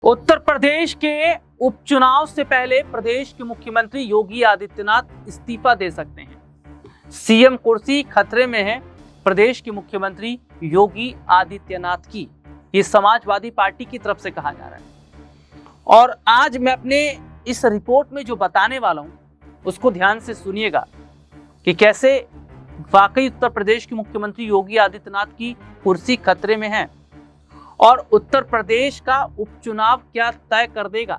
उत्तर प्रदेश के उपचुनाव से पहले प्रदेश के मुख्यमंत्री योगी आदित्यनाथ इस्तीफा दे सकते हैं। सीएम कुर्सी खतरे में है। प्रदेश के मुख्यमंत्री योगी आदित्यनाथ की ये समाजवादी पार्टी की तरफ से कहा जा रहा है। और आज मैं अपने इस रिपोर्ट में जो बताने वाला हूं उसको ध्यान से सुनिएगा कि कैसे वाकई उत्तर प्रदेश के मुख्यमंत्री योगी आदित्यनाथ की कुर्सी खतरे में है और उत्तर प्रदेश का उपचुनाव क्या तय कर देगा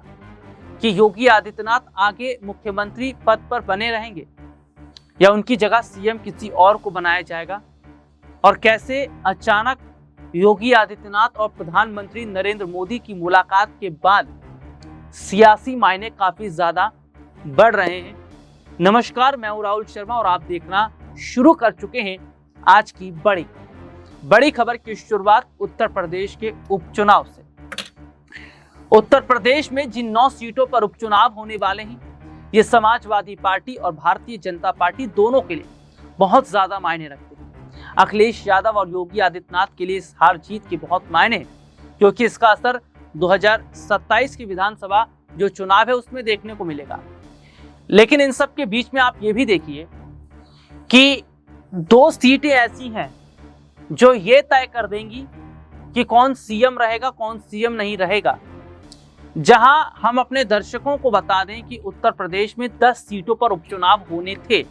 कि योगी आदित्यनाथ आगे मुख्यमंत्री पद पर बने रहेंगे या उनकी जगह सीएम किसी और को बनाया जाएगा, और कैसे अचानक योगी आदित्यनाथ और प्रधानमंत्री नरेंद्र मोदी की मुलाकात के बाद सियासी मायने काफी ज्यादा बढ़ रहे हैं। नमस्कार, मैं हूं राहुल शर्मा और आप देखना शुरू कर चुके हैं आज की बड़ी खबर की शुरुआत उत्तर प्रदेश के उपचुनाव से। उत्तर प्रदेश में जिन 9 सीटों पर उपचुनाव होने वाले हैं, ये समाजवादी पार्टी और भारतीय जनता पार्टी दोनों के लिए बहुत ज्यादा मायने रखते हैं। अखिलेश यादव और योगी आदित्यनाथ के लिए इस हार जीत के बहुत मायने हैं, क्योंकि इसका असर 2027 की विधानसभा जो चुनाव है उसमें देखने को मिलेगा। लेकिन इन सब के बीच में आप ये भी देखिए कि 2 सीटें ऐसी हैं जो ये तय कर देंगी कि कौन सीएम रहेगा, कौन सीएम नहीं रहेगा। जहां हम अपने दर्शकों को बता दें कि उत्तर प्रदेश में 10 सीटों पर उपचुनाव होने थे।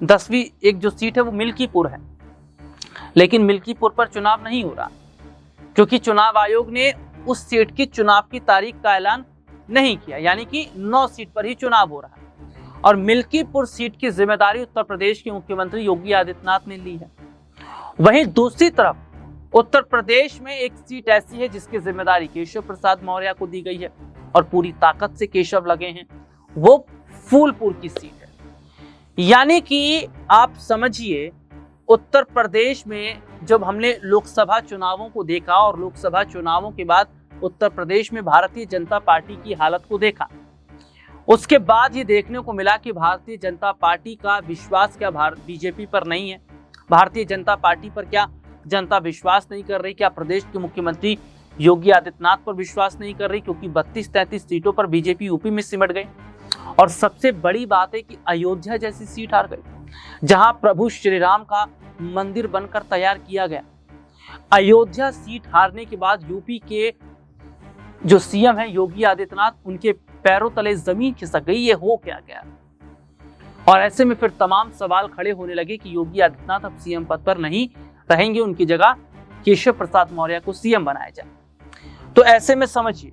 10वीं एक जो सीट है वो मिल्कीपुर है, लेकिन मिल्कीपुर पर चुनाव नहीं हो रहा क्योंकि चुनाव आयोग ने उस सीट की चुनाव की तारीख का ऐलान नहीं किया, यानी कि 9 सीट पर ही चुनाव हो रहा है। और मिल्कीपुर सीट की जिम्मेदारी उत्तर प्रदेश के मुख्यमंत्री योगी आदित्यनाथ ने ली है। वहीं दूसरी तरफ उत्तर प्रदेश में एक सीट ऐसी है जिसकी जिम्मेदारी केशव प्रसाद मौर्य को दी गई है और पूरी ताकत से केशव लगे हैं। वो फूलपुर की सीट है। यानी कि आप समझिए, उत्तर प्रदेश में जब हमने लोकसभा चुनावों को देखा और लोकसभा चुनावों के बाद उत्तर प्रदेश में भारतीय जनता पार्टी की हालत को देखा, उसके बाद ये देखने को मिला कि भारतीय जनता पार्टी का विश्वास क्या बीजेपी पर नहीं है। भारतीय जनता पार्टी पर क्या जनता विश्वास नहीं कर रही? क्या प्रदेश के मुख्यमंत्री योगी आदित्यनाथ पर विश्वास नहीं कर रही? क्योंकि 32-33 सीटों पर बीजेपी यूपी में सिमट गई। और सबसे बड़ी बात है कि अयोध्या जैसी सीट हार गई, जहां प्रभु श्री राम का मंदिर बनकर तैयार किया गया। अयोध्या सीट हारने के बाद यूपी के जो सीएम है योगी आदित्यनाथ, उनके पैरों तले जमीन खिसक गई। ये हो क्या गया? और ऐसे में फिर तमाम सवाल खड़े होने लगे कि योगी आदित्यनाथ अब सीएम पद पर नहीं रहेंगे, उनकी जगह केशव प्रसाद मौर्य को सीएम बनाया जाए। तो ऐसे में समझिए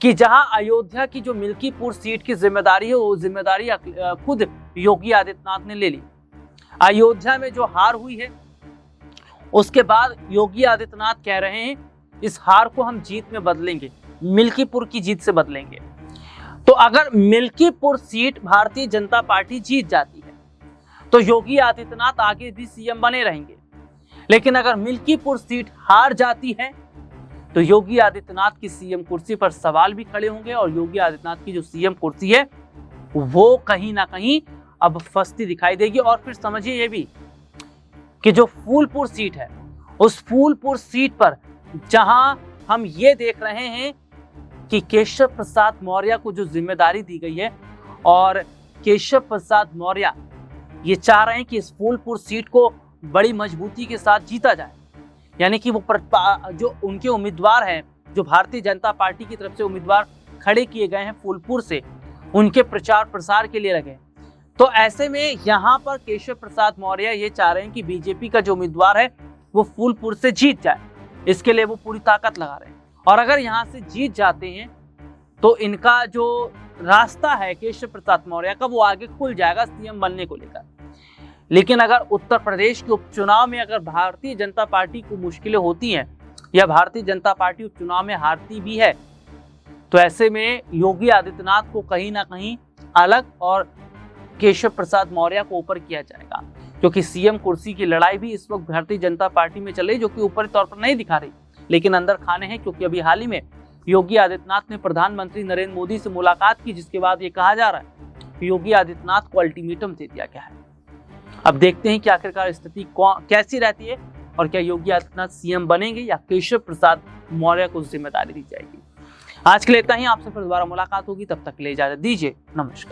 कि जहां अयोध्या की जो मिल्कीपुर सीट की जिम्मेदारी है, वो जिम्मेदारी खुद योगी आदित्यनाथ ने ले ली। अयोध्या में जो हार हुई है उसके बाद योगी आदित्यनाथ कह रहे हैं इस हार को हम जीत में बदलेंगे, मिल्कीपुर की जीत से बदलेंगे। तो अगर मिल्कीपुर सीट भारतीय जनता पार्टी जीत जाती है तो योगी आदित्यनाथ आगे भी सीएम बने रहेंगे। लेकिन अगर मिल्कीपुर सीट हार जाती है तो योगी आदित्यनाथ की सीएम कुर्सी पर सवाल भी खड़े होंगे और योगी आदित्यनाथ की जो सीएम कुर्सी है वो कहीं ना कहीं अब फंसती दिखाई देगी। और फिर समझिए ये भी कि जो फूलपुर सीट है, उस फूलपुर सीट पर जहां हम ये देख रहे हैं कि केशव प्रसाद मौर्य को जो जिम्मेदारी दी गई है और केशव प्रसाद मौर्य ये चाह रहे हैं कि इस फूलपुर सीट को बड़ी मजबूती के साथ जीता जाए। यानी कि वो जो उनके उम्मीदवार हैं, जो भारतीय जनता पार्टी की तरफ से उम्मीदवार खड़े किए गए हैं फूलपुर से, उनके प्रचार प्रसार के लिए लगे। तो ऐसे में यहाँ पर केशव प्रसाद मौर्य ये चाह रहे हैं कि बीजेपी का जो उम्मीदवार है वो फूलपुर से जीत जाए। इसके लिए वो पूरी ताकत लगा रहे हैं। और अगर यहाँ से जीत जाते हैं तो इनका जो रास्ता है केशव प्रसाद मौर्य का, वो आगे खुल जाएगा सीएम बनने को लेकर। लेकिन अगर उत्तर प्रदेश के उपचुनाव में अगर भारतीय जनता पार्टी को मुश्किलें होती हैं या भारतीय जनता पार्टी उपचुनाव में हारती भी है, तो ऐसे में योगी आदित्यनाथ को कहीं ना कहीं अलग और केशव प्रसाद मौर्य को ऊपर किया जाएगा। क्योंकि सीएम कुर्सी की लड़ाई भी इस वक्त भारतीय जनता पार्टी में चल रही, जो कि ऊपरी तौर पर नहीं दिखा रही, लेकिन अंदर खाने हैं। क्योंकि अभी हाल ही में योगी आदित्यनाथ ने प्रधानमंत्री नरेंद्र मोदी से मुलाकात की, जिसके बाद ये कहा जा रहा है कि योगी आदित्यनाथ को अल्टीमेटम दे दिया गया है। अब देखते हैं कि आखिरकार स्थिति कैसी रहती है और क्या योगी आदित्यनाथ सीएम बनेंगे या केशव प्रसाद मौर्य को जिम्मेदारी दी जाएगी। आज के लिए इतना ही, आपसे फिर दोबारा मुलाकात होगी, तब तक के लिए इजाजत दीजिए, नमस्कार।